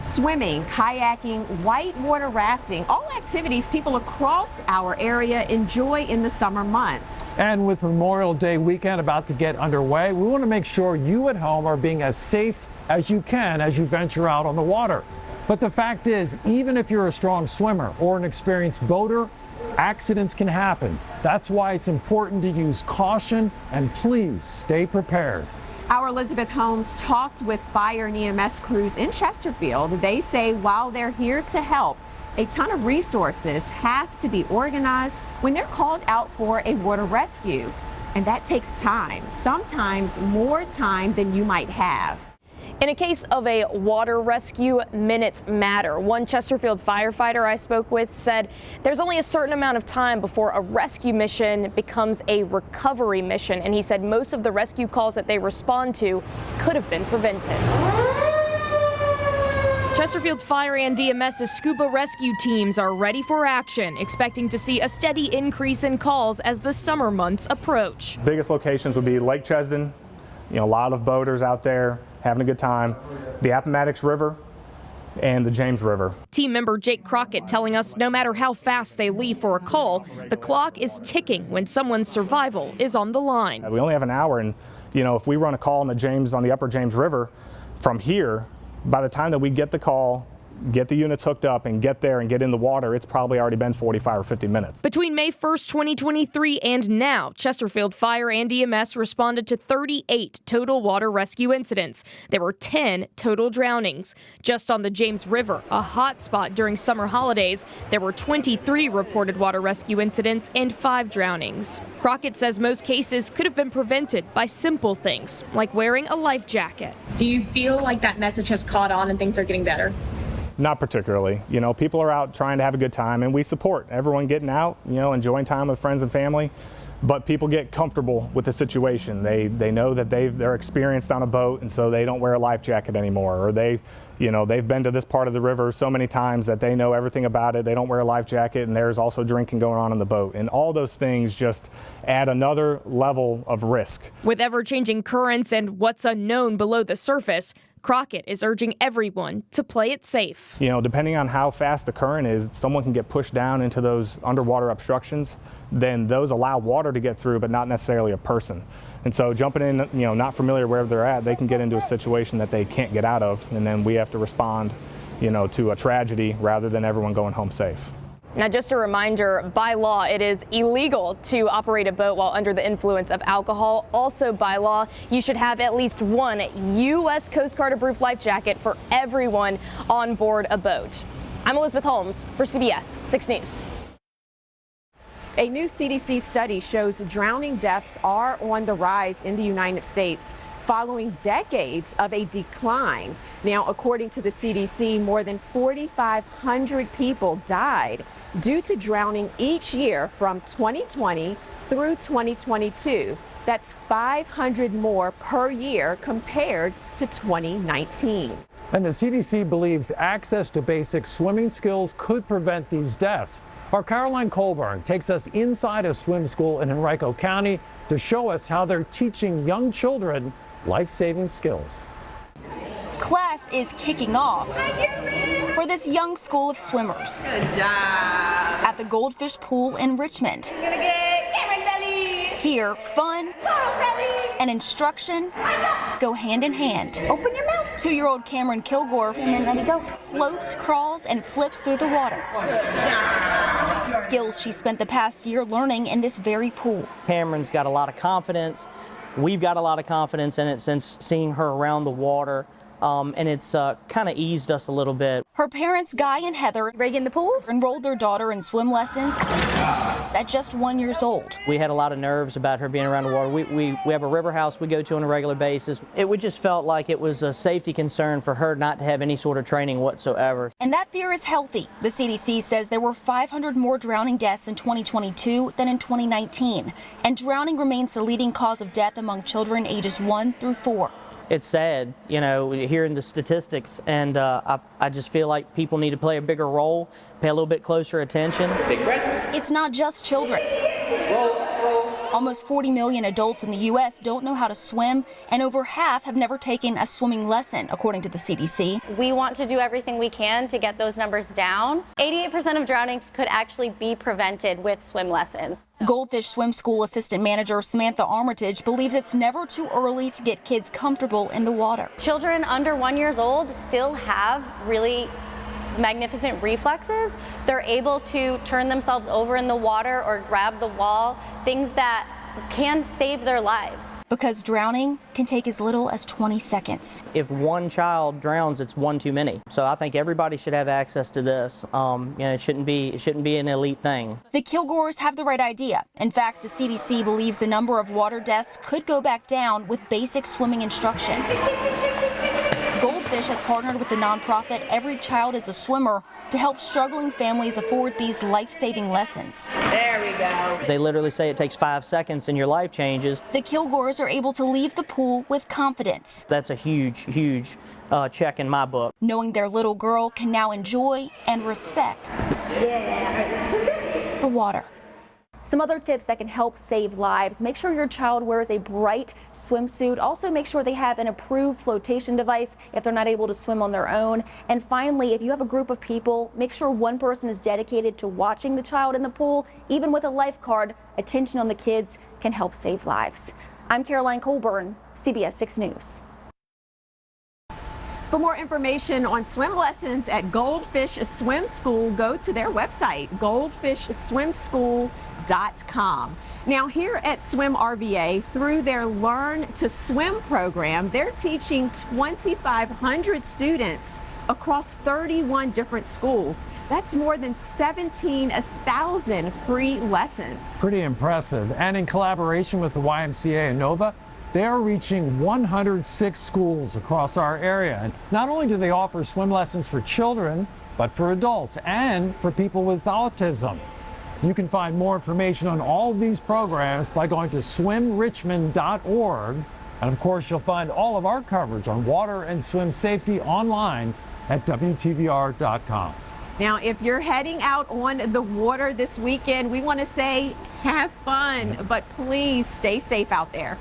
Swimming, kayaking, whitewater rafting, all activities people across our area enjoy in the summer months. And with Memorial Day weekend about to get underway, we want to make sure you at home are being as safe as you can as you venture out on the water. But the fact is, even if you're a strong swimmer or an experienced boater, accidents can happen. That's why it's important to use caution and please stay prepared. Our Elizabeth Holmes talked with fire and EMS crews in Chesterfield. They say while they're here to help, a ton of resources have to be organized when they're called out for a water rescue. And that takes time, sometimes more time than you might have. In a case of a water rescue, minutes matter. One Chesterfield firefighter I spoke with said there's only a certain amount of time before a rescue mission becomes a recovery mission. And he said most of the rescue calls that they respond to could have been prevented. Chesterfield Fire and EMS's scuba rescue teams are ready for action, expecting to see a steady increase in calls as the summer months approach. Biggest locations would be Lake Chesden, a lot of boaters out there having a good time, the Appomattox River, and the James River. Team member Jake Crockett telling us no matter how fast they leave for a call, the clock is ticking when someone's survival is on the line. We only have an hour, and if we run a call on the Upper James River from here, by the time that we get the call, get the units hooked up and get there and get in the water, it's probably already been 45 or 50 minutes. Between May 1st, 2023 and now, Chesterfield Fire and EMS responded to 38 total water rescue incidents. There were 10 total drownings. Just on the James River, a hot spot during summer holidays, there were 23 reported water rescue incidents and 5 drownings. Crockett says most cases could have been prevented by simple things, like wearing a life jacket. Do you feel like that message has caught on and things are getting better? Not particularly. People are out trying to have a good time, and we support everyone getting out, enjoying time with friends and family. But people get comfortable with the situation. They know that they're experienced on a boat, and so they don't wear a life jacket anymore. Or they've been to this part of the river so many times that they know everything about it. They don't wear a life jacket, and there's also drinking going on the boat. And all those things just add another level of risk. With ever-changing currents and what's unknown below the surface, Crockett is urging everyone to play it safe. Depending on how fast the current is, someone can get pushed down into those underwater obstructions. Then those allow water to get through, but not necessarily a person. And so jumping in, not familiar wherever they're at, they can get into a situation that they can't get out of. And then we have to respond, to a tragedy rather than everyone going home safe. Now, just a reminder, by law, it is illegal to operate a boat while under the influence of alcohol. Also, by law, you should have at least one U.S. Coast Guard approved life jacket for everyone on board a boat. I'm Elizabeth Holmes for CBS 6 News. A new CDC study shows drowning deaths are on the rise in the United States following decades of a decline. Now, according to the CDC, more than 4,500 people died due to drowning each year from 2020 through 2022. That's 500 more per year compared to 2019. And the CDC believes access to basic swimming skills could prevent these deaths. Our Caroline Colburn takes us inside a swim school in Henrico County to show us how they're teaching young children life-saving skills. Class is kicking off for this young school of swimmers. Good job. At the Goldfish Pool in Richmond. You're gonna get Cameron belly. Here, fun and instruction go hand in hand. Open your mouth. 2-year-old Cameron Kilgore floats, crawls, and flips through the water. Skills she spent the past year learning in this very pool. Cameron's got a lot of confidence. We've got a lot of confidence in it since seeing her around the water, and it's kind of eased us a little bit. Her parents, Guy and Heather, in the pool, enrolled their daughter in swim lessons at just 1 year old. We had a lot of nerves about her being around the water. We have a river house we go to on a regular basis. We just felt like it was a safety concern for her not to have any sort of training whatsoever. And that fear is healthy. The CDC says there were 500 more drowning deaths in 2022 than in 2019. And drowning remains the leading cause of death among children ages 1 through 4. It's sad, hearing the statistics, and I just feel like people need to play a bigger role, pay a little bit closer attention. Big breath. It's not just children. Roll. Almost 40 million adults in the U.S. don't know how to swim, and over half have never taken a swimming lesson, according to the CDC. We want to do everything we can to get those numbers down. 88% of drownings could actually be prevented with swim lessons. Goldfish Swim School Assistant Manager Samantha Armitage believes it's never too early to get kids comfortable in the water. Children under 1 year old still have really magnificent reflexes. They're able to turn themselves over in the water or grab the wall, things that can save their lives. Because drowning can take as little as 20 seconds. If one child drowns, it's one too many. So I think everybody should have access to this. It shouldn't be an elite thing. The Kilgores have the right idea. In fact, the CDC believes the number of water deaths could go back down with basic swimming instruction. Goldfish has partnered with the nonprofit Every Child is a Swimmer to help struggling families afford these life-saving lessons. There we go. They literally say it takes 5 seconds and your life changes. The Kilgores are able to leave the pool with confidence, That's a huge check in my book. knowing their little girl can now enjoy and respect the water. Some other tips that can help save lives: make sure your child wears a bright swimsuit. Also make sure they have an approved flotation device if they're not able to swim on their own. And finally, if you have a group of people, make sure one person is dedicated to watching the child in the pool. Even with a lifeguard, attention on the kids can help save lives. I'm Caroline Colburn, CBS 6 News. For more information on swim lessons at Goldfish Swim School, go to their website, goldfishswimschool.com. Now, here at Swim RVA, through their Learn to Swim program, they're teaching 2,500 students across 31 different schools. That's more than 17,000 free lessons. Pretty impressive. And in collaboration with the YMCA and Nova, they are reaching 106 schools across our area. And not only do they offer swim lessons for children, but for adults and for people with autism. You can find more information on all of these programs by going to swimrichmond.org. And of course, you'll find all of our coverage on water and swim safety online at WTVR.com. Now, if you're heading out on the water this weekend, we want to say have fun, but please stay safe out there.